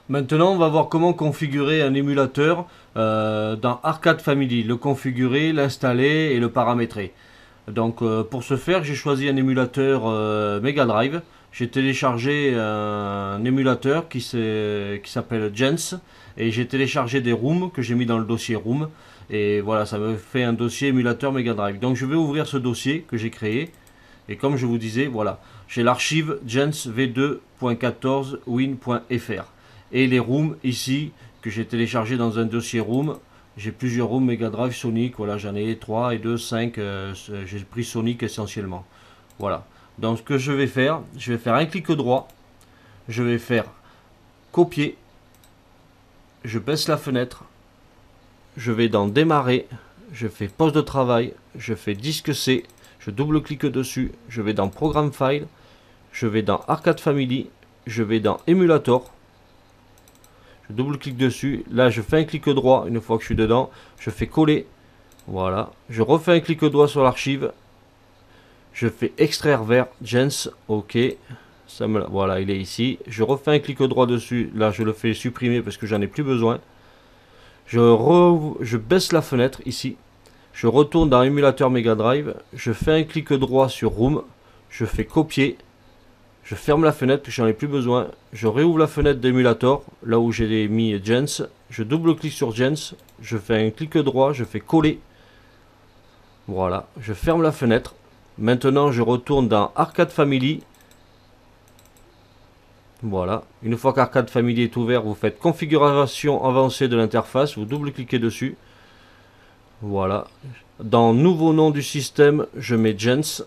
Maintenant, on va voir comment configurer un émulateur dans Arcade Family, le configurer, l'installer et le paramétrer. Donc, pour ce faire, j'ai choisi un émulateur Mega Drive. J'ai téléchargé un émulateur qui s'appelle Gens et j'ai téléchargé des ROM que j'ai mis dans le dossier ROM. Et voilà, ça me fait un dossier émulateur Mega Drive. Donc, je vais ouvrir ce dossier que j'ai créé. Et comme je vous disais, voilà, j'ai l'archive gens v2.14 win.fr et les ROM ici que j'ai téléchargé dans un dossier ROM. J'ai plusieurs ROM Mega Drive Sonic, voilà, j'en ai 3 et 2, 5, j'ai pris Sonic essentiellement. Voilà. Donc ce que je vais faire un clic droit, je vais faire copier, je baisse la fenêtre, je vais dans démarrer, je fais poste de travail, je fais disque C, je double-clique dessus, je vais dans Programme File, je vais dans Arcade Family, je vais dans Emulator, je double-clique dessus, là je fais un clic droit, une fois que je suis dedans, je fais coller, voilà, je refais un clic droit sur l'archive, je fais extraire vers gens, ok, voilà, il est ici, je refais un clic droit dessus, là je le fais supprimer parce que j'en ai plus besoin, je baisse la fenêtre ici, je retourne dans émulateur Mega Drive, je fais un clic droit sur Room, je fais copier, je ferme la fenêtre parce que j'en ai plus besoin, je réouvre la fenêtre d'émulateur, là où j'ai mis Gens, je double-clique sur Gens, je fais un clic droit, je fais coller, voilà, je ferme la fenêtre, maintenant je retourne dans Arcade Family, voilà, une fois qu'Arcade Family est ouvert, vous faites configuration avancée de l'interface, vous double-cliquez dessus, voilà. Dans nouveau nom du système, je mets Gens.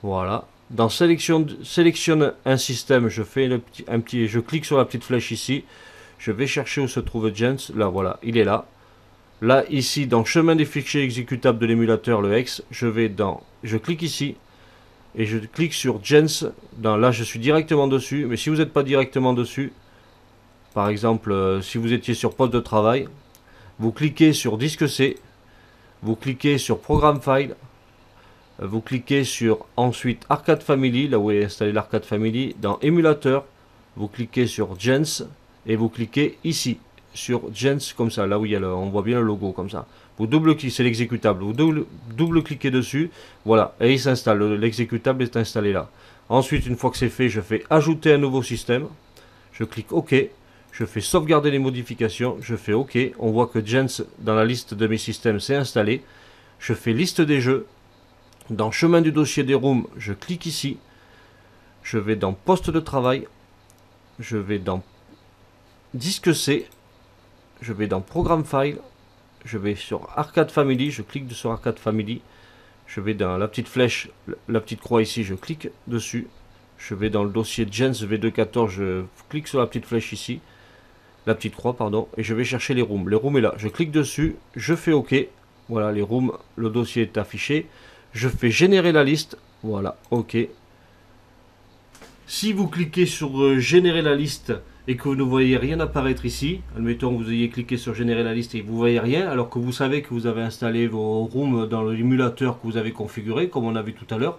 Voilà. Dans sélectionne un système, je fais je clique sur la petite flèche ici. Je vais chercher où se trouve Gens. Là, voilà, il est là. Là, ici, dans chemin des fichiers exécutables de l'émulateur, le X, je clique ici et je clique sur Gens. Là, je suis directement dessus. Mais si vous n'êtes pas directement dessus, par exemple, si vous étiez sur poste de travail, vous cliquez sur disque C, vous cliquez sur Programme File, vous cliquez sur ensuite Arcade Family, là où est installé l'Arcade Family, dans Émulateur, vous cliquez sur Gens et vous cliquez ici sur Gens comme ça, là où il y a on voit bien le logo comme ça. Vous double-cliquez, c'est l'exécutable, vous double-cliquez dessus, voilà, et il s'installe, l'exécutable est installé là. Ensuite, une fois que c'est fait, je fais ajouter un nouveau système, je clique OK, je fais sauvegarder les modifications, je fais OK, on voit que Gens dans la liste de mes systèmes s'est installé, je fais liste des jeux, dans chemin du dossier des ROM, je clique ici, je vais dans poste de travail, je vais dans disque C, je vais dans programme file, je vais sur Arcade Family, je clique sur Arcade Family, je vais dans la petite flèche, la petite croix ici, je clique dessus, je vais dans le dossier Gens V214, je clique sur la petite flèche ici, la petite croix pardon, et je vais chercher les ROM. Les ROM est là, je clique dessus, je fais OK, voilà les ROM, le dossier est affiché, je fais générer la liste, voilà, OK. Si vous cliquez sur générer la liste et que vous ne voyez rien apparaître ici, admettons que vous ayez cliqué sur générer la liste et que vous ne voyez rien, alors que vous savez que vous avez installé vos ROM dans l'émulateur que vous avez configuré, comme on a vu tout à l'heure,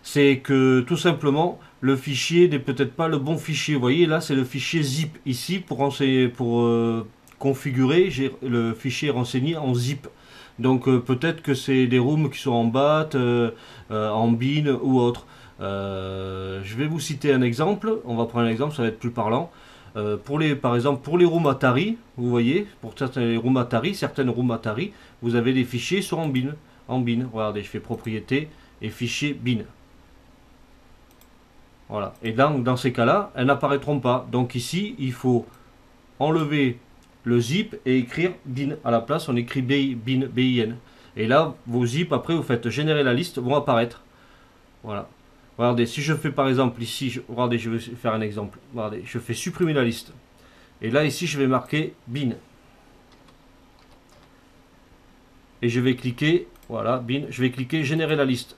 c'est que tout simplement le fichier n'est peut-être pas le bon fichier. Vous voyez là c'est le fichier zip ici pour configurer, le fichier est renseigné en zip. Donc peut-être que c'est des ROM qui sont en BAT, en bin ou autre. Je vais vous citer un exemple, on va prendre un exemple, ça va être plus parlant. Par exemple, pour les ROM Atari, vous voyez, pour certaines ROM Atari, vous avez des fichiers sur en bin. Regardez, je fais propriété et fichier bin. Voilà. Et dans ces cas-là, elles n'apparaîtront pas. Donc ici, il faut enlever le zip et écrire bin. À la place, on écrit bin, bin. Et là, vos zips, après, vous faites générer la liste, vont apparaître. Voilà. Regardez, si je fais par exemple ici, regardez, je vais faire un exemple. Regardez, je fais supprimer la liste. Et là, ici, je vais marquer bin. Et je vais cliquer, voilà, bin, je vais cliquer générer la liste.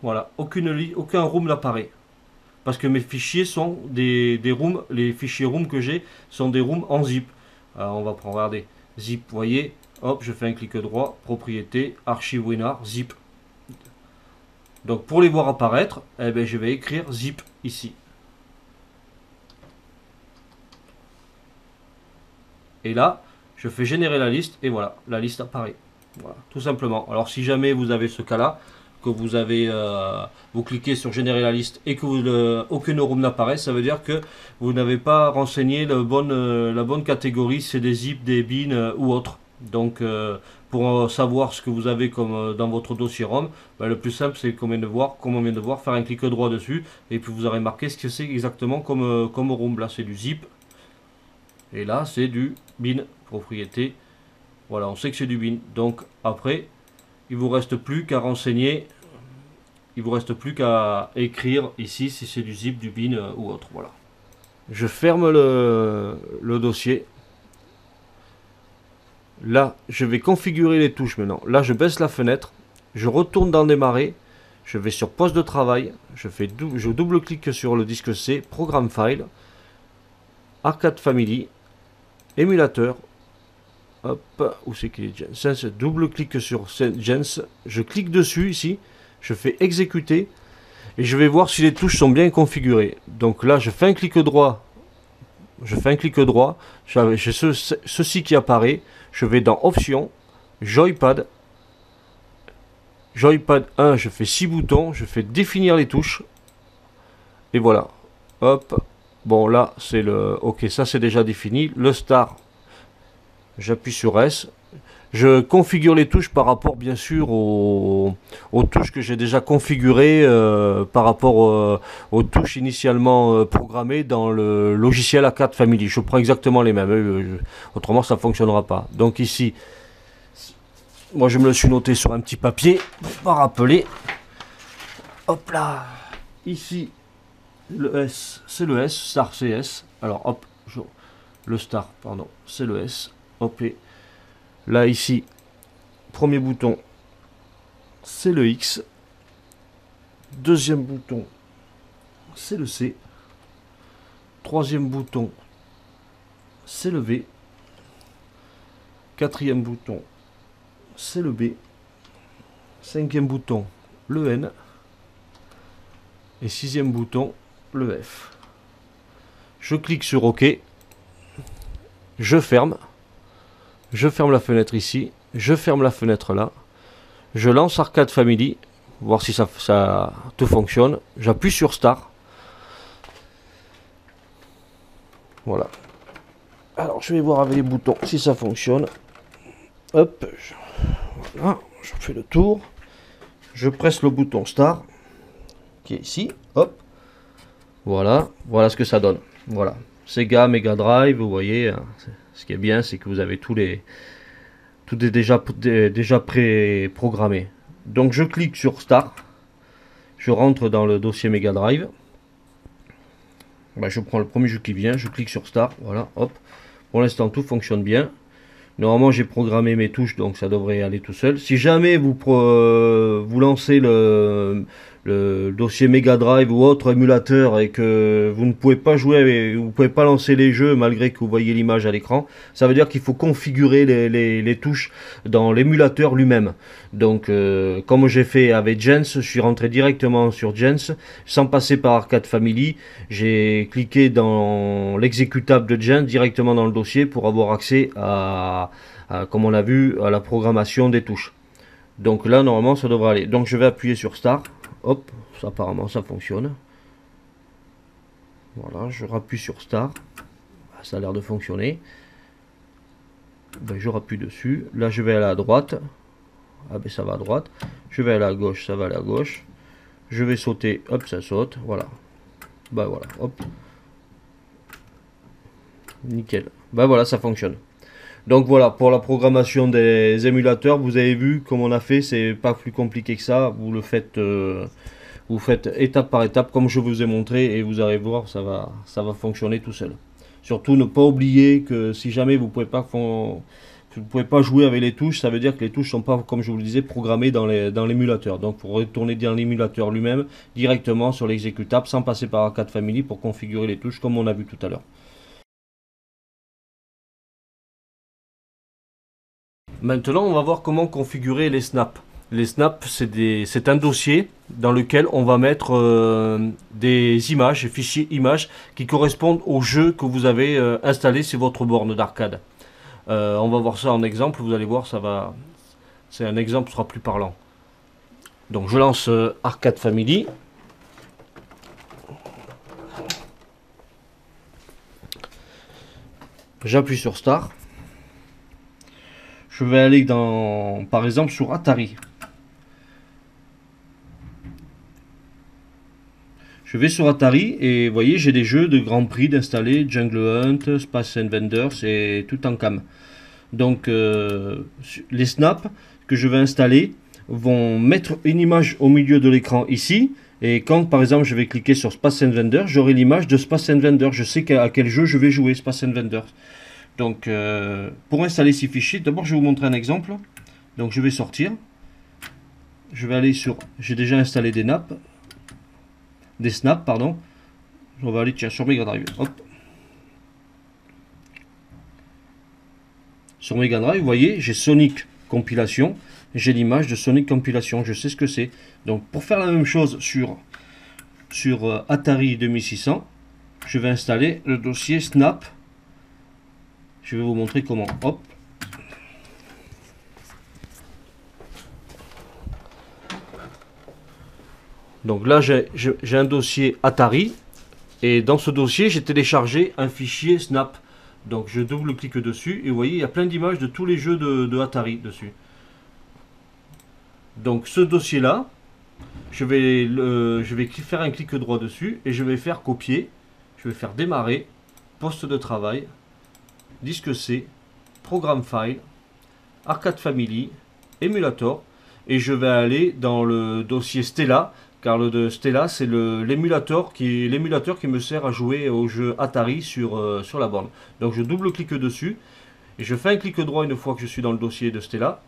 Voilà, aucun ROM n'apparaît. Parce que mes fichiers sont des ROM, les fichiers ROM que j'ai sont des ROM en zip. Alors on va prendre, regardez, zip, vous voyez, hop, je fais un clic droit, propriété, archive WinRAR, zip. Donc pour les voir apparaître, eh ben, je vais écrire zip ici. Et là, je fais générer la liste et voilà, la liste apparaît. Voilà, tout simplement. Alors si jamais vous avez ce cas-là, que vous avez, vous cliquez sur générer la liste et que aucune room n'apparaît, ça veut dire que vous n'avez pas renseigné la bonne catégorie, c'est des zips, des bins ou autres. Donc pour savoir ce que vous avez comme dans votre dossier ROM, ben, le plus simple c'est comme on vient de voir, faire un clic droit dessus et puis vous aurez marqué ce que c'est exactement comme ROM. Là c'est du zip et là c'est du bin, propriété. Voilà, on sait que c'est du bin. Donc après, il vous reste plus qu'à renseigner, il vous reste plus qu'à écrire ici si c'est du zip, du bin ou autre. Voilà. Je ferme le dossier. Là, je vais configurer les touches maintenant. Là, je baisse la fenêtre, je retourne dans démarrer, je vais sur poste de travail, je double-clique sur le disque C, programme file, Arcade Family, émulateur. Hop, où c'est qu'il est Jens? Double-clique sur Jens, je clique dessus ici, je fais exécuter et je vais voir si les touches sont bien configurées. Donc là, je fais un clic droit, j'ai ceci qui apparaît, je vais dans Options, Joypad, Joypad 1, je fais 6 boutons, je fais définir les touches et voilà. Hop, bon là c'est le... Ok, ça c'est déjà défini, le Star. J'appuie sur S. Je configure les touches par rapport bien sûr aux touches que j'ai déjà configurées par rapport aux touches initialement programmées dans le logiciel Arcade Family. Je prends exactement les mêmes, autrement ça ne fonctionnera pas. Donc ici, moi je me le suis noté sur un petit papier, pas rappeler. Hop là, ici le S, c'est le S, Star CS. Alors hop, le Star, pardon, c'est le S. Hop, et là ici, premier bouton, c'est le X. Deuxième bouton, c'est le C. Troisième bouton, c'est le V. Quatrième bouton, c'est le B. Cinquième bouton, le N. Et sixième bouton, le F. Je clique sur OK. Je ferme la fenêtre ici, je ferme la fenêtre là, je lance Arcade Family, voir si ça tout fonctionne, j'appuie sur Start. Voilà. Alors je vais voir avec les boutons si ça fonctionne. Hop, voilà, je fais le tour, je presse le bouton Start, qui est ici, hop, voilà, voilà ce que ça donne. Voilà, Sega, Mega Drive, vous voyez, hein, ce qui est bien, c'est que vous avez tout est déjà pré-programmé. Donc je clique sur Start, je rentre dans le dossier Mega Drive. Ben, je prends le premier jeu qui vient, je clique sur Start, voilà, hop. Pour l'instant tout fonctionne bien. Normalement j'ai programmé mes touches, donc ça devrait aller tout seul. Si jamais vous lancez le dossier Mega Drive ou autre émulateur et que vous ne pouvez pas jouer, vous ne pouvez pas lancer les jeux malgré que vous voyez l'image à l'écran, ça veut dire qu'il faut configurer les touches dans l'émulateur lui-même. Donc comme j'ai fait avec Jens, je suis rentré directement sur Jens sans passer par Arcade Family. J'ai cliqué dans l'exécutable de Jens directement dans le dossier pour avoir accès comme on a vu, à la programmation des touches. Donc là normalement ça devrait aller. Donc je vais appuyer sur Start. Hop, ça, apparemment ça fonctionne. Voilà, je rappuie sur Start. Ça a l'air de fonctionner. Ben, je rappuie dessus. Là je vais aller à droite. Ah ben ça va à droite. Je vais aller à gauche, ça va aller à gauche. Je vais sauter, hop, ça saute. Voilà. Ben voilà, hop. Nickel. Ben voilà, ça fonctionne. Donc voilà, pour la programmation des émulateurs, vous avez vu comme on a fait, c'est pas plus compliqué que ça. Vous faites étape par étape comme je vous ai montré et vous allez voir, ça va fonctionner tout seul. Surtout ne pas oublier que si jamais vous pouvez pas jouer avec les touches, ça veut dire que les touches sont pas, comme je vous le disais, programmées dans l'émulateur. Donc pour retourner dans l'émulateur lui-même, directement sur l'exécutable, sans passer par Arcade Family pour configurer les touches comme on a vu tout à l'heure. Maintenant, on va voir comment configurer les snaps. Les snaps, c'est un dossier dans lequel on va mettre des images, des fichiers images qui correspondent au jeu que vous avez installé sur votre borne d'arcade. On va voir ça en exemple, vous allez voir, c'est un exemple qui sera plus parlant. Donc je lance Arcade Family. J'appuie sur Start. Je vais aller par exemple sur Atari. Je vais sur Atari et vous voyez, j'ai des jeux de Grand Prix d'installer, Jungle Hunt, Space Invaders et tout en cam. Donc les snaps que je vais installer vont mettre une image au milieu de l'écran ici. Et quand par exemple je vais cliquer sur Space Invaders, j'aurai l'image de Space Invaders. Je sais à quel jeu je vais jouer, Space Invaders. Donc pour installer ces fichiers, d'abord je vais vous montrer un exemple. Donc je vais sortir. Je vais aller sur... J'ai déjà installé des snaps, pardon. On va aller sur Mega Drive. Hop. Sur Mega Drive, vous voyez, j'ai Sonic Compilation. J'ai l'image de Sonic Compilation. Je sais ce que c'est. Donc pour faire la même chose sur Atari 2600, je vais installer le dossier Snap. Je vais vous montrer comment. Hop. Donc là, j'ai un dossier Atari. Et dans ce dossier, j'ai téléchargé un fichier Snap. Donc je double-clique dessus. Et vous voyez, il y a plein d'images de tous les jeux de Atari dessus. Donc ce dossier-là, je vais faire un clic droit dessus. Et je vais faire copier. Je vais faire démarrer. Poste de travail. Disque C. Programme File. Arcade Family. Emulator. Et je vais aller dans le dossier Stella. Car le de Stella, c'est l'émulateur qui me sert à jouer au jeu Atari sur la borne. Donc je double-clique dessus, et je fais un clic droit une fois que je suis dans le dossier de Stella,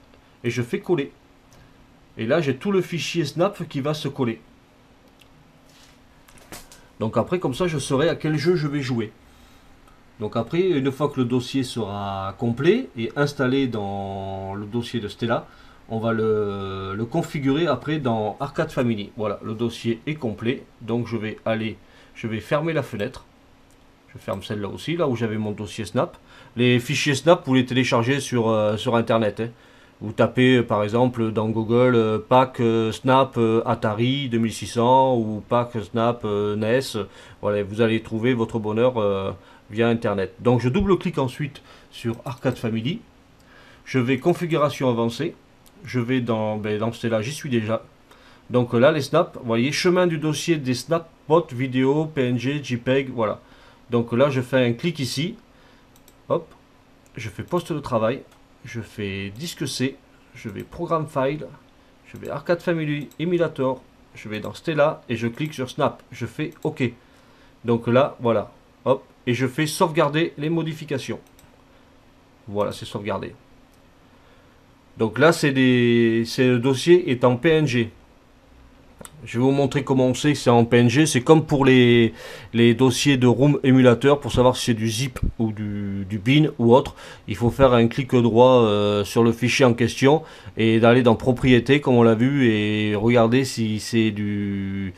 et je fais coller. Et là, j'ai tout le fichier Snap qui va se coller. Donc après, comme ça, je saurai à quel jeu je vais jouer. Donc après, une fois que le dossier sera complet et installé dans le dossier de Stella, on va le configurer après dans Arcade Family. Voilà, le dossier est complet. Donc je vais fermer la fenêtre. Je ferme celle-là aussi, là où j'avais mon dossier Snap. Les fichiers Snap, vous les téléchargez sur Internet. Hein. Vous tapez par exemple dans Google Pack Snap Atari 2600 ou Pack Snap NES. Voilà, vous allez trouver votre bonheur via Internet. Donc je double-clique ensuite sur Arcade Family. Je vais configuration avancée. Je vais dans Stella, j'y suis déjà. Donc là, les snaps, vous voyez, chemin du dossier des snaps, bot, vidéo, PNG, JPEG, voilà. Donc là, je fais un clic ici. Hop, je fais poste de travail. Je fais disque C. Je vais programme file. Je vais Arcade Family, Emulator. Je vais dans Stella et je clique sur Snap. Je fais OK. Donc là, voilà. Hop, et je fais sauvegarder les modifications. Voilà, c'est sauvegardé. Donc là, le dossier est en PNG. Je vais vous montrer comment on sait que c'est en PNG. C'est comme pour les dossiers de Room Emulator, pour savoir si c'est du zip ou du bin ou autre. Il faut faire un clic droit sur le fichier en question et d'aller dans Propriétés, comme on l'a vu, et regarder si c'est du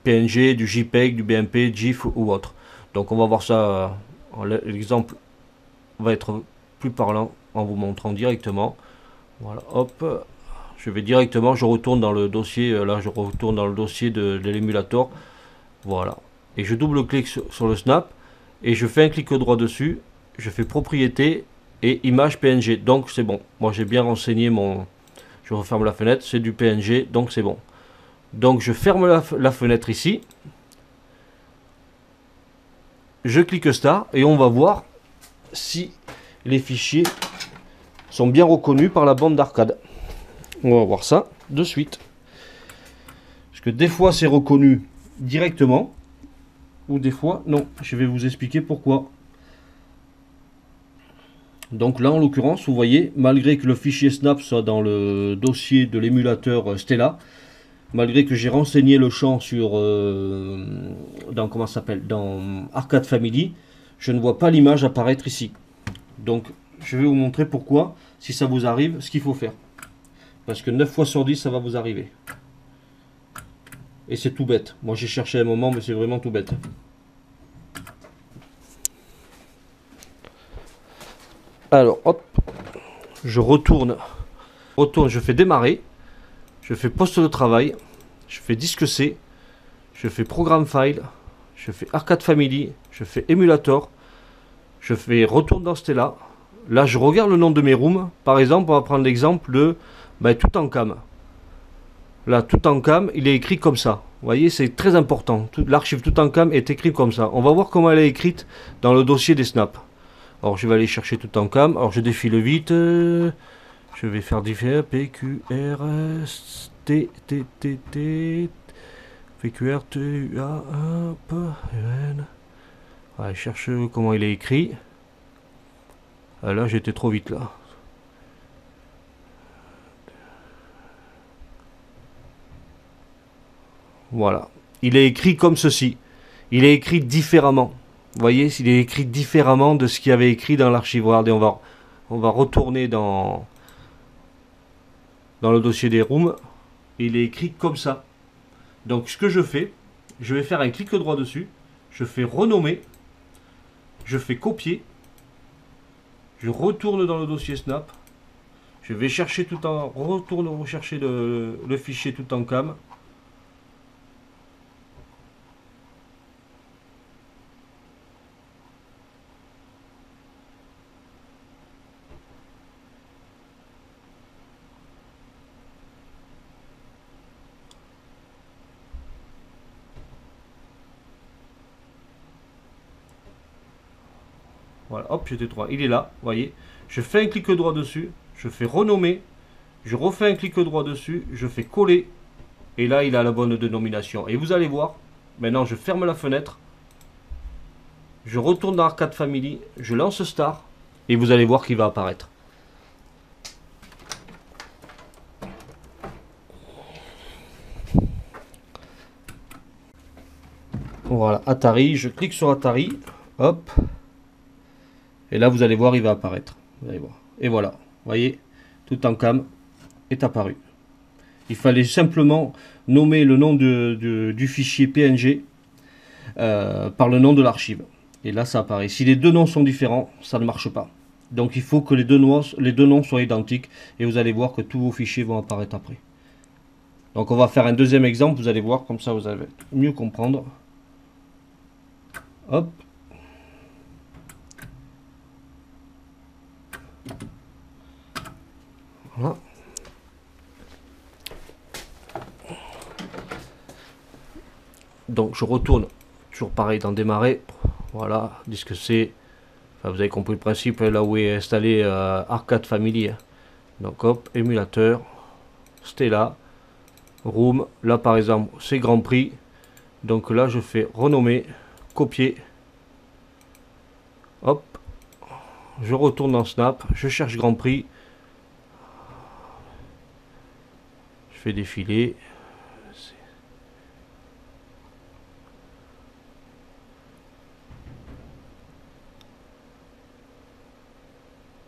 PNG, du JPEG, du BMP, GIF ou autre. Donc on va voir ça. L'exemple va être plus parlant en vous montrant directement. Voilà, hop, je vais directement, je retourne dans le dossier, là je retourne dans le dossier de l'émulator, voilà, et je double-clique sur le snap, et je fais un clic droit dessus, je fais propriété, et image PNG, donc c'est bon, moi j'ai bien renseigné je referme la fenêtre, c'est du PNG, donc c'est bon. Donc je ferme la fenêtre ici, je clique Start, et on va voir si les fichiers sont bien reconnus par la bande d'arcade. On va voir ça de suite. Parce que des fois c'est reconnu directement, ou des fois non. Je vais vous expliquer pourquoi. Donc là en l'occurrence, vous voyez, malgré que le fichier Snap soit dans le dossier de l'émulateur Stella, malgré que j'ai renseigné le champ sur dans Arcade Family, je ne vois pas l'image apparaître ici. Donc je vais vous montrer pourquoi, si ça vous arrive, ce qu'il faut faire. Parce que 9 fois sur 10, ça va vous arriver. Et c'est tout bête. Moi j'ai cherché un moment, mais c'est vraiment tout bête. Alors, hop, je retourne, je fais démarrer, je fais poste de travail, je fais disque C, je fais programme file, je fais arcade family, je fais émulator, je fais retourne dans Stella. Là, je regarde le nom de mes rooms. Par exemple, on va prendre l'exemple de Toutankhamon. Là, Toutankhamon, il est écrit comme ça. Vous voyez, c'est très important. L'archive Toutankhamon est écrite comme ça. On va voir comment elle est écrite dans le dossier des snaps. Alors, je vais aller chercher Toutankhamon. Alors, je défile vite. Je vais faire différents. PQR, T, T, T, T, PQR, T, U, A, hop, N. Allez, cherche comment il est écrit. Ah, là, j'étais trop vite, là. Voilà. Il est écrit comme ceci. Il est écrit différemment. Vous voyez, il est écrit différemment de ce qu'il y avait écrit dans l'archive Word. Et on va retourner dans le dossier des rooms. Il est écrit comme ça. Donc, ce que je fais, je vais faire un clic droit dessus. Je fais renommer. Je fais copier. Je retourne dans le dossier Snap. Je vais chercher retourne rechercher le fichier Toutankhamon. Voilà, hop, j'étais droit. Il est là, vous voyez. Je fais un clic droit dessus, je fais renommer, je refais un clic droit dessus, je fais coller, et là, il a la bonne dénomination. Et vous allez voir, maintenant, je ferme la fenêtre, je retourne dans Arcade Family, je lance Star, et vous allez voir qu'il va apparaître. Voilà, Atari, je clique sur Atari, hop. Et là, vous allez voir, il va apparaître. Vous allez voir. Et voilà, vous voyez, Toutankhamon est apparu. Il fallait simplement nommer le nom du fichier PNG par le nom de l'archive. Et là, ça apparaît. Si les deux noms sont différents, ça ne marche pas. Donc, il faut que les deux noms soient identiques. Et vous allez voir que tous vos fichiers vont apparaître après. Donc, on va faire un deuxième exemple. Vous allez voir, comme ça, vous allez mieux comprendre. Hop. Voilà. Donc je retourne, toujours pareil dans démarrer. Voilà, disque C. Enfin, vous avez compris le principe, là où est installé Arcade Family. Donc hop, émulateur, Stella, Room. Là par exemple, c'est Grand Prix. Donc là je fais renommer, copier. Hop, je retourne dans Snap, je cherche Grand Prix. Je fais défiler.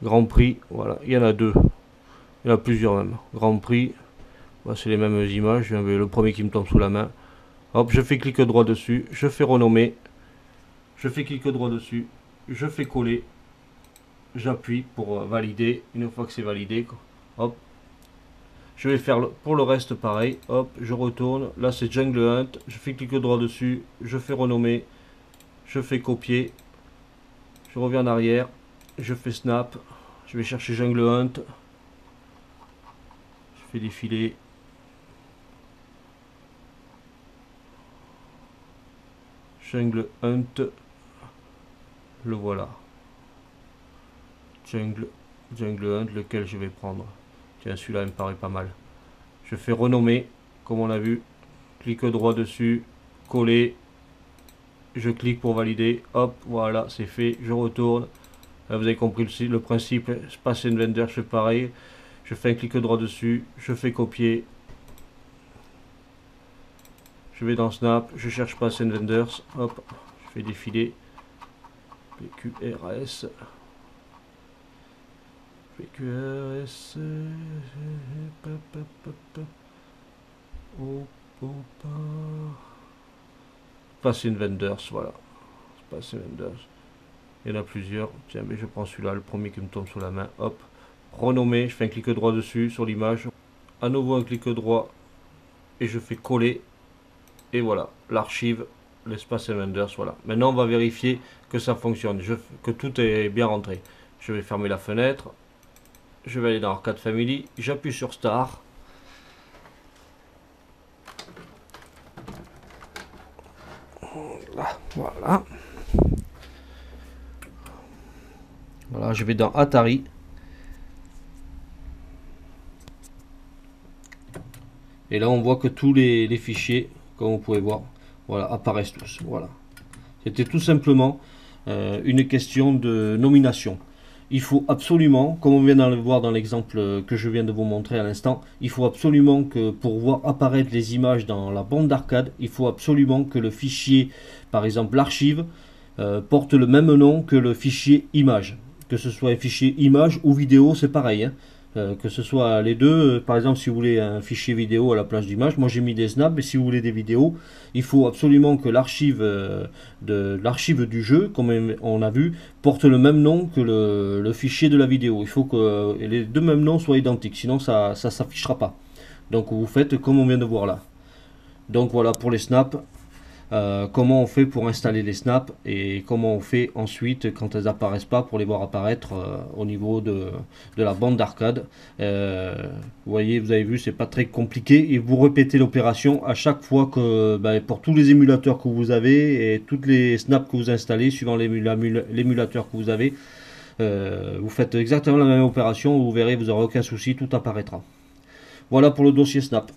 Grand Prix, voilà, il y en a deux. Il y en a plusieurs même. Grand Prix, bah, c'est les mêmes images. Le premier qui me tombe sous la main. Hop, je fais clic droit dessus, je fais renommer. Je fais clic droit dessus, je fais coller. J'appuie pour valider. Une fois que c'est validé, hop. Je vais faire pour le reste pareil. Hop, je retourne. Là, c'est Jungle Hunt. Je fais clic droit dessus, je fais renommer. Je fais copier. Je reviens en arrière. Je fais snap. Je vais chercher Jungle Hunt. Je fais défiler. Jungle Hunt. Le voilà. Jungle Hunt, lequel je vais prendre. Tiens, celui-là me paraît pas mal. Je fais renommer, comme on a vu. Clic droit dessus. Coller. Je clique pour valider. Hop, voilà, c'est fait. Je retourne. Là, vous avez compris le principe. Space Inventor, je fais pareil. Je fais un clic droit dessus. Je fais copier. Je vais dans Snap. Je cherche Space Inventors. Hop, je fais défiler. PQRS. PQRS. Passing Vendors, voilà. Passing Vendors. Il y en a plusieurs. Tiens, mais je prends celui-là, le premier qui me tombe sous la main. Hop. Renommer, je fais un clic droit dessus sur l'image. À nouveau un clic droit. Et je fais coller. Et voilà, l'archive, l'espace Vendors, voilà. Maintenant, on va vérifier que ça fonctionne, que tout est bien rentré. Je vais fermer la fenêtre. Je vais aller dans Arcade Family. J'appuie sur Start. Voilà. Voilà, je vais dans Atari. Et là, on voit que tous les fichiers, comme vous pouvez voir, voilà, apparaissent tous. Voilà. C'était tout simplement une question de nomination. Il faut absolument, comme on vient de le voir dans l'exemple que je viens de vous montrer à l'instant, il faut absolument que pour voir apparaître les images dans la bande d'arcade, il faut absolument que le fichier, par exemple l'archive, porte le même nom que le fichier image. Que ce soit un fichier image ou vidéo, c'est pareil. Hein. Que ce soit les deux, par exemple si vous voulez un fichier vidéo à la place d'image, moi j'ai mis des snaps, mais si vous voulez des vidéos, il faut absolument que l'archive du jeu, comme on a vu, porte le même nom que le fichier de la vidéo. Il faut que les deux mêmes noms soient identiques, sinon ça s'affichera pas. Donc vous faites comme on vient de voir là. Donc voilà pour les snaps. Comment on fait pour installer les snaps et comment on fait ensuite quand elles apparaissent pas pour les voir apparaître au niveau de la bande d'arcade. Vous avez vu, c'est pas très compliqué et vous répétez l'opération à chaque fois que pour tous les émulateurs que vous avez et toutes les snaps que vous installez suivant l'émulateur que vous avez. Vous faites exactement la même opération, vous verrez, vous n'aurez aucun souci, tout apparaîtra. Voilà pour le dossier snap.